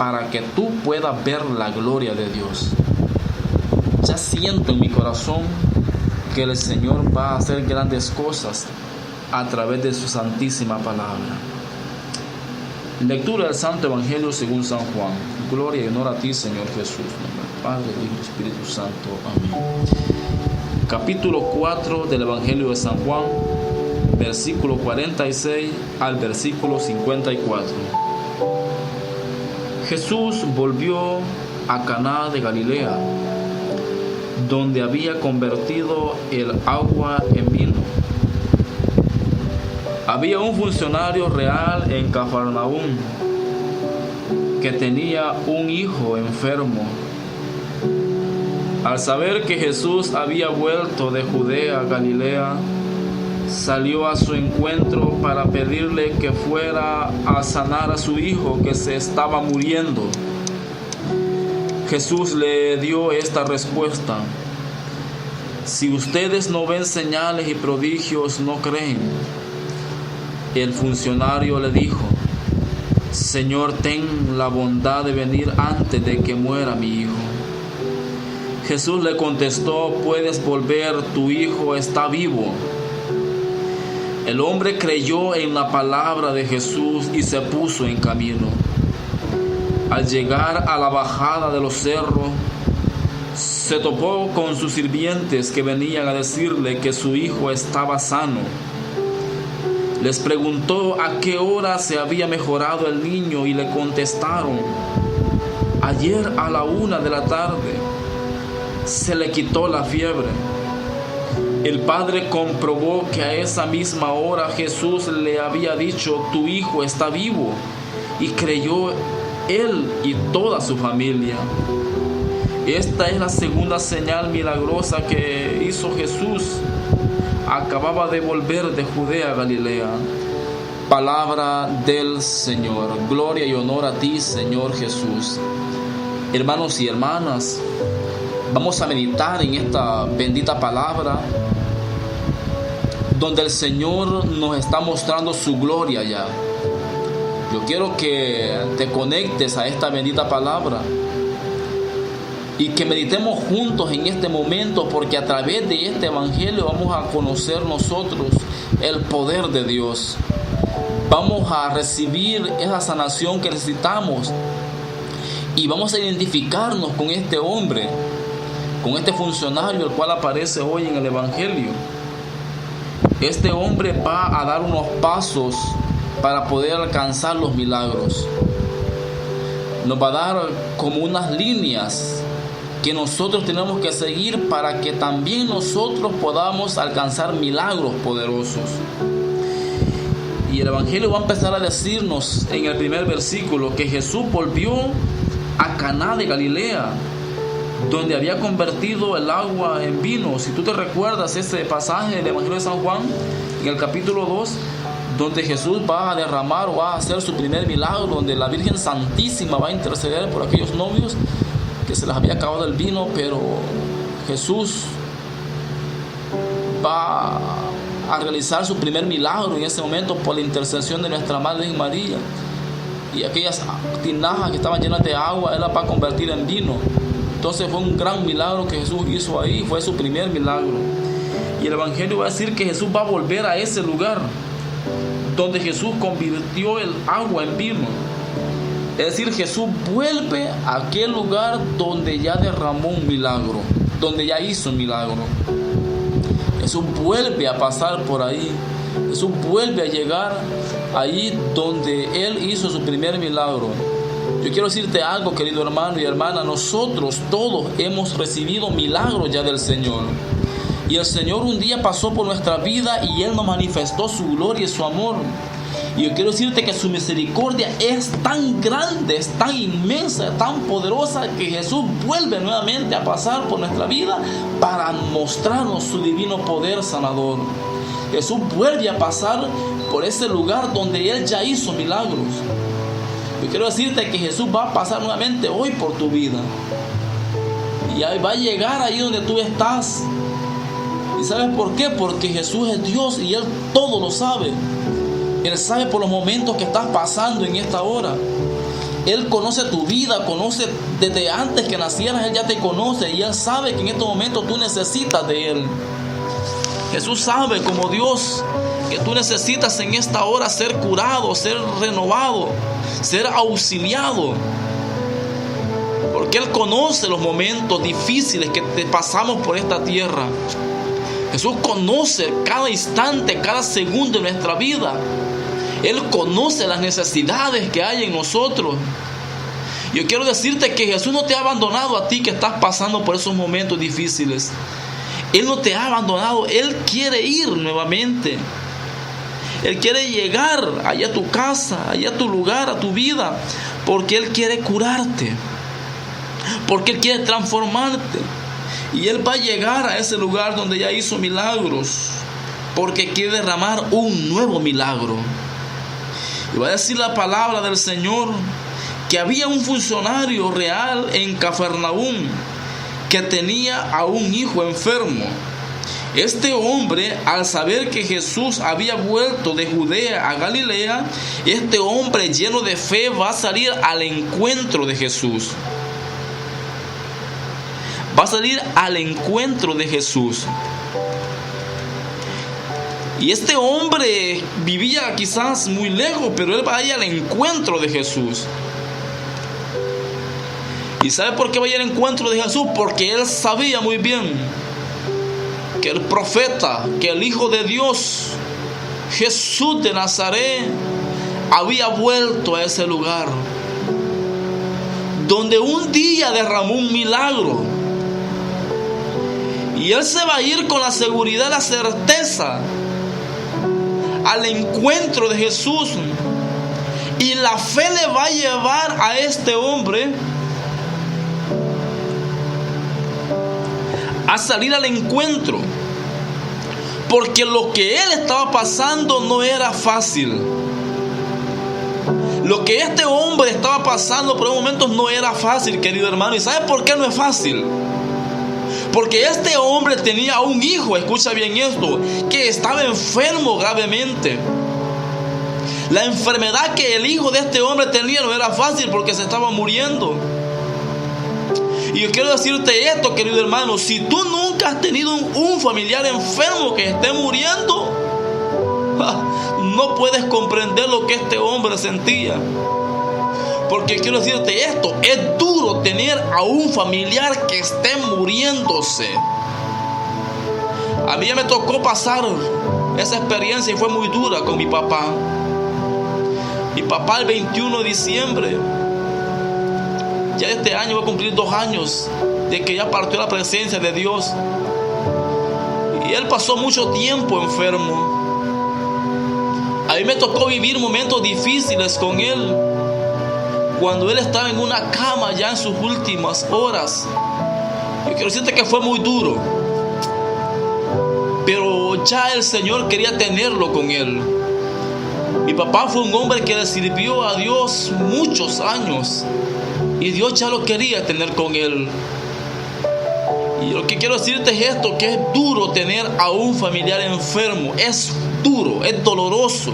para que tú puedas ver la gloria de Dios. Ya siento en mi corazón que el Señor va a hacer grandes cosas a través de su santísima palabra. Lectura del Santo Evangelio según San Juan. Gloria y honor a ti, Señor Jesús. En nombre del Padre, del Hijo y del Espíritu Santo. Amén. Capítulo 4 del Evangelio de San Juan, versículo 46 al versículo 54. Jesús volvió a Caná de Galilea, donde había convertido el agua en vino. Había un funcionario real en Cafarnaúm que tenía un hijo enfermo. Al saber que Jesús había vuelto de Judea a Galilea, salió a su encuentro para pedirle que fuera a sanar a su hijo que se estaba muriendo. Jesús le dio esta respuesta: si ustedes no ven señales y prodigios, no creen. El funcionario le dijo: Señor, ten la bondad de venir antes de que muera mi hijo. Jesús le contestó: puedes volver, tu hijo está vivo. El hombre creyó en la palabra de Jesús y se puso en camino. Al llegar a la bajada de los cerros, se topó con sus sirvientes que venían a decirle que su hijo estaba sano. Les preguntó a qué hora se había mejorado el niño y le contestaron: ayer a la 1 de la tarde se le quitó la fiebre. El padre comprobó que a esa misma hora Jesús le había dicho: tu hijo está vivo, y creyó él y toda su familia. Esta es la segunda señal milagrosa que hizo Jesús. Acababa de volver de Judea a Galilea. Palabra del Señor. Gloria y honor a ti, Señor Jesús. Hermanos y hermanas, vamos a meditar en esta bendita palabra, donde el Señor nos está mostrando su gloria ya. Yo quiero que te conectes a esta bendita palabra y que meditemos juntos en este momento, porque a través de este evangelio vamos a conocer nosotros el poder de Dios. Vamos a recibir esa sanación que necesitamos y vamos a identificarnos con este hombre, con este funcionario, el cual aparece hoy en el evangelio. Este hombre va a dar unos pasos para poder alcanzar los milagros. Nos va a dar como unas líneas que nosotros tenemos que seguir para que también nosotros podamos alcanzar milagros poderosos. Y el evangelio va a empezar a decirnos en el primer versículo que Jesús volvió a Caná de Galilea, donde había convertido el agua en vino. Si tú te recuerdas ese pasaje del evangelio de San Juan, en el capítulo 2, donde Jesús va a derramar o va a hacer su primer milagro, donde la Virgen Santísima va a interceder por aquellos novios que se les había acabado el vino, pero Jesús va a realizar su primer milagro en ese momento por la intercesión de nuestra Madre María, y aquellas tinajas que estaban llenas de agua Él las va a convertir en vino. Entonces fue un gran milagro que Jesús hizo ahí, fue su primer milagro. Y el evangelio va a decir que Jesús va a volver a ese lugar donde Jesús convirtió el agua en vino. Es decir, Jesús vuelve a aquel lugar donde ya derramó un milagro, donde ya hizo un milagro. Jesús vuelve a pasar por ahí. Jesús vuelve a llegar ahí donde Él hizo su primer milagro. Yo quiero decirte algo, querido hermano y hermana. Nosotros todos hemos recibido milagros ya del Señor. Y el Señor un día pasó por nuestra vida y Él nos manifestó su gloria y su amor. Y yo quiero decirte que su misericordia es tan grande, es tan inmensa, es tan poderosa, que Jesús vuelve nuevamente a pasar por nuestra vida para mostrarnos su divino poder sanador. Jesús vuelve a pasar por ese lugar donde Él ya hizo milagros. Yo quiero decirte que Jesús va a pasar nuevamente hoy por tu vida. Y va a llegar ahí donde tú estás. ¿Y sabes por qué? Porque Jesús es Dios y Él todo lo sabe. Él sabe por los momentos que estás pasando en esta hora. Él conoce tu vida, conoce desde antes que nacieras, Él ya te conoce y Él sabe que en este momento tú necesitas de Él. Jesús sabe como Dios que tú necesitas en esta hora ser curado, ser renovado, ser auxiliado. Porque Él conoce los momentos difíciles que te pasamos por esta tierra. Jesús conoce cada instante, cada segundo de nuestra vida. Él conoce las necesidades que hay en nosotros. Yo quiero decirte que Jesús no te ha abandonado a ti que estás pasando por esos momentos difíciles. Él no te ha abandonado. Él quiere ir nuevamente. Él quiere llegar allá a tu casa, allá a tu lugar, a tu vida. Porque Él quiere curarte. Porque Él quiere transformarte. Y Él va a llegar a ese lugar donde ya hizo milagros. Porque quiere derramar un nuevo milagro. Y va a decir la palabra del Señor que había un funcionario real en Cafarnaúm que tenía a un hijo enfermo. Este hombre, al saber que Jesús había vuelto de Judea a Galilea, este hombre lleno de fe va a salir al encuentro de Jesús. Va a salir al encuentro de Jesús. Y este hombre vivía quizás muy lejos, pero él va a ir al encuentro de Jesús. ¿Y sabe por qué va a ir al encuentro de Jesús? Porque él sabía muy bien que el profeta, que el Hijo de Dios, Jesús de Nazaret, había vuelto a ese lugar donde un día derramó un milagro. Y él se va a ir con la seguridad, la certeza al encuentro de Jesús. Y la fe le va a llevar a este hombre a salir al encuentro. Porque lo que él estaba pasando no era fácil. Lo que este hombre estaba pasando por unos momentos no era fácil, querido hermano. ¿Y sabe por qué no es fácil? Porque este hombre tenía un hijo, escucha bien esto, que estaba enfermo gravemente. La enfermedad que el hijo de este hombre tenía no era fácil porque se estaba muriendo. Y yo quiero decirte esto, querido hermano, si tú nunca has tenido un familiar enfermo que esté muriendo, no puedes comprender lo que este hombre sentía. Porque quiero decirte esto, es duro tener a un familiar que esté muriéndose. A mí ya me tocó pasar esa experiencia y fue muy dura con mi papá. Mi papá el 21 de diciembre, ya este año va a cumplir 2 años de que ya partió la presencia de Dios. Y él pasó mucho tiempo enfermo. A mí me tocó vivir momentos difíciles con él, cuando él estaba en una cama ya en sus últimas horas. Yo quiero decirte que fue muy duro, pero ya el Señor quería tenerlo con él. Mi papá fue un hombre que le sirvió a Dios muchos años y Dios ya lo quería tener con él. Y lo que quiero decirte es esto, que es duro tener a un familiar enfermo. Es duro, es doloroso.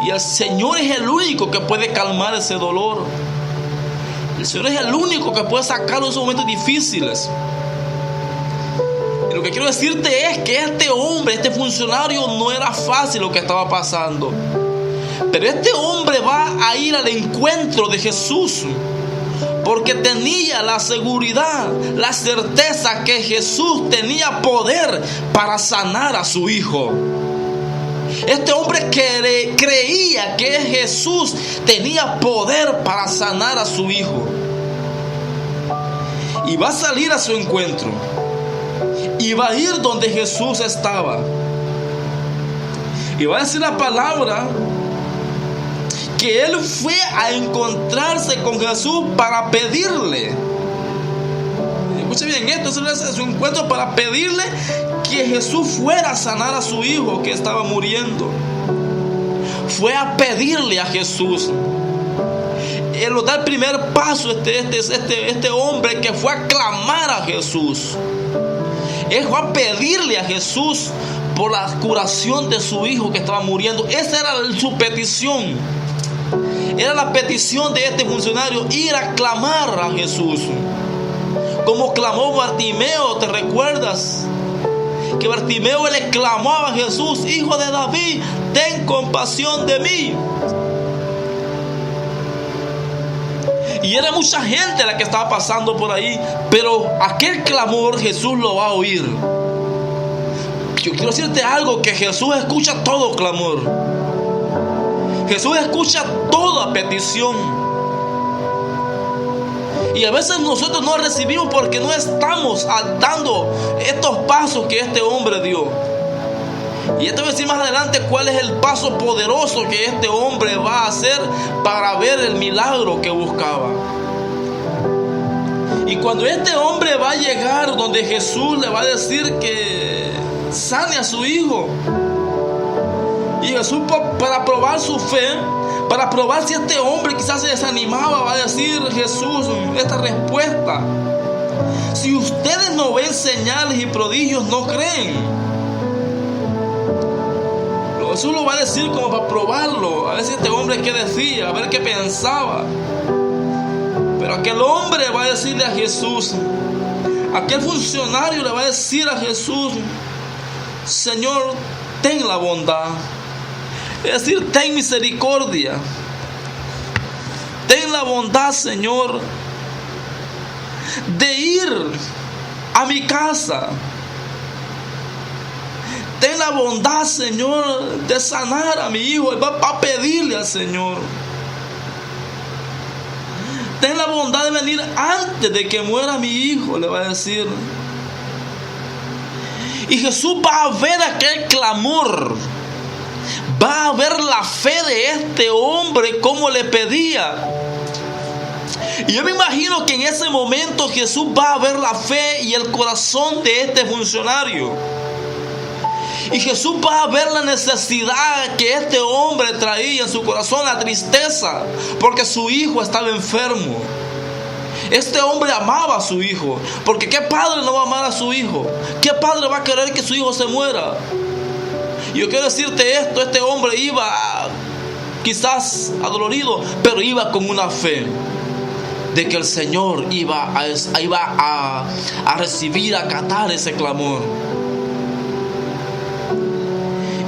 Y el Señor es el único que puede calmar ese dolor. El Señor es el único que puede sacarlo de esos momentos difíciles. Y lo que quiero decirte es que este hombre, este funcionario, no era fácil lo que estaba pasando. Pero este hombre va a ir al encuentro de Jesús, porque tenía la seguridad, la certeza que Jesús tenía poder para sanar a su hijo. Este hombre creía que Jesús tenía poder para sanar a su hijo. Y va a salir a su encuentro. Y va a ir donde Jesús estaba. Y va a decir la palabra que él fue a encontrarse con Jesús para pedirle. Escuche bien esto, es su encuentro para pedirle que Jesús fuera a sanar a su hijo que estaba muriendo. Fue a pedirle a Jesús. Él da el primer paso, este hombre que fue a clamar a Jesús. Él fue a pedirle a Jesús por la curación de su hijo que estaba muriendo. Esa era su petición. Era la petición de este funcionario ir a clamar a Jesús. Como clamó Bartimeo, ¿te recuerdas? Que Bartimeo le clamaba a Jesús: Hijo de David, ten compasión de mí. Y era mucha gente la que estaba pasando por ahí, pero aquel clamor Jesús lo va a oír. Yo quiero decirte algo, que Jesús escucha todo clamor. Jesús escucha toda petición. Y a veces nosotros no recibimos porque no estamos dando estos pasos que este hombre dio. Y ya te voy a decir más adelante cuál es el paso poderoso que este hombre va a hacer para ver el milagro que buscaba. Y cuando este hombre va a llegar donde Jesús le va a decir que sane a su hijo, y Jesús, para probar su fe, para probar si este hombre quizás se desanimaba, va a decir Jesús esta respuesta: si ustedes no ven señales y prodigios, no creen. Jesús lo va a decir como para probarlo, a ver si este hombre qué decía, a ver qué pensaba. Pero aquel hombre va a decirle a Jesús, aquel funcionario le va a decir a Jesús: Señor, ten la bondad, es decir, ten misericordia, ten la bondad, Señor, de ir a mi casa. Ten la bondad, Señor, de sanar a mi hijo. Él va a pedirle al Señor. Ten la bondad de venir antes de que muera mi hijo, le va a decir. Y Jesús va a ver aquel clamor. Va a ver la fe de este hombre, como le pedía. Y yo me imagino que en ese momento Jesús va a ver la fe y el corazón de este funcionario. Y Jesús va a ver la necesidad que este hombre traía en su corazón, la tristeza, porque su hijo estaba enfermo. Este hombre amaba a su hijo, porque ¿qué padre no va a amar a su hijo? ¿Qué padre va a querer que su hijo se muera? Y yo quiero decirte esto: este hombre iba quizás adolorido, pero iba con una fe de que el Señor iba a recibir, a acatar ese clamor.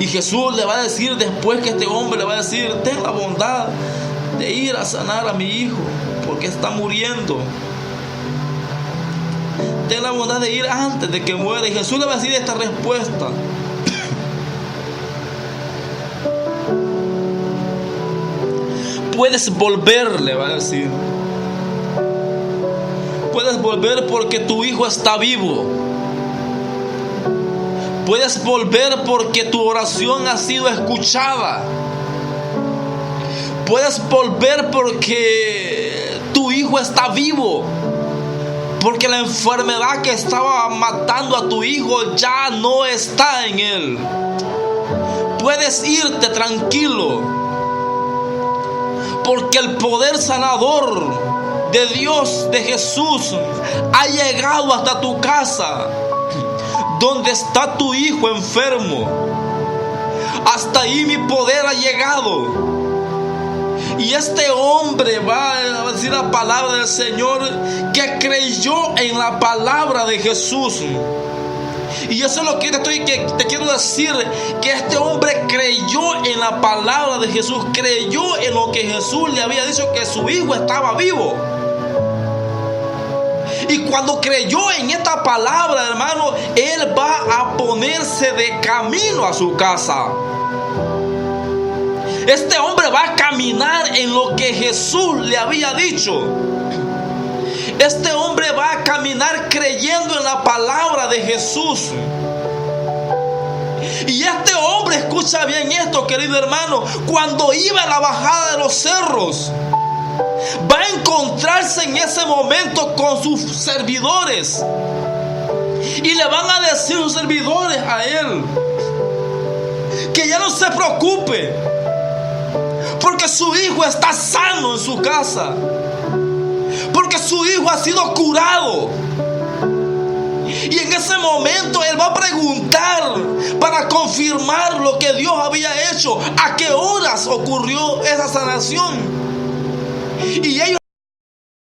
Y Jesús le va a decir, después que este hombre le va a decir: ten la bondad de ir a sanar a mi hijo, porque está muriendo. Ten la bondad de ir antes de que muera. Y Jesús le va a decir esta respuesta: puedes volver, le va a decir. Puedes volver porque tu hijo está vivo. Puedes volver porque tu oración ha sido escuchada. Puedes volver porque tu hijo está vivo. Porque la enfermedad que estaba matando a tu hijo ya no está en él. Puedes irte tranquilo. Porque el poder sanador de Dios, de Jesús, ha llegado hasta tu casa, donde está tu hijo enfermo. Hasta ahí mi poder ha llegado. Y este hombre va a decir la palabra del Señor, que creyó en la palabra de Jesús. Y eso es lo que te quiero decir, que este hombre creyó en la palabra de Jesús, creyó en lo que Jesús le había dicho, que su hijo estaba vivo. Y cuando creyó en esta palabra, hermano, él va a ponerse de camino a su casa. Este hombre va a caminar en lo que Jesús le había dicho. Este hombre va a caminar creyendo en la palabra de Jesús. Y este hombre, escucha bien esto, querido hermano, cuando iba a la bajada de los cerros, va a encontrarse en ese momento con sus servidores. Y le van a decir sus servidores a él que ya no se preocupe, porque su hijo está sano en su casa, porque su hijo ha sido curado. Y en ese momento él va a preguntar para confirmar lo que Dios había hecho, a qué horas ocurrió esa sanación. y ellos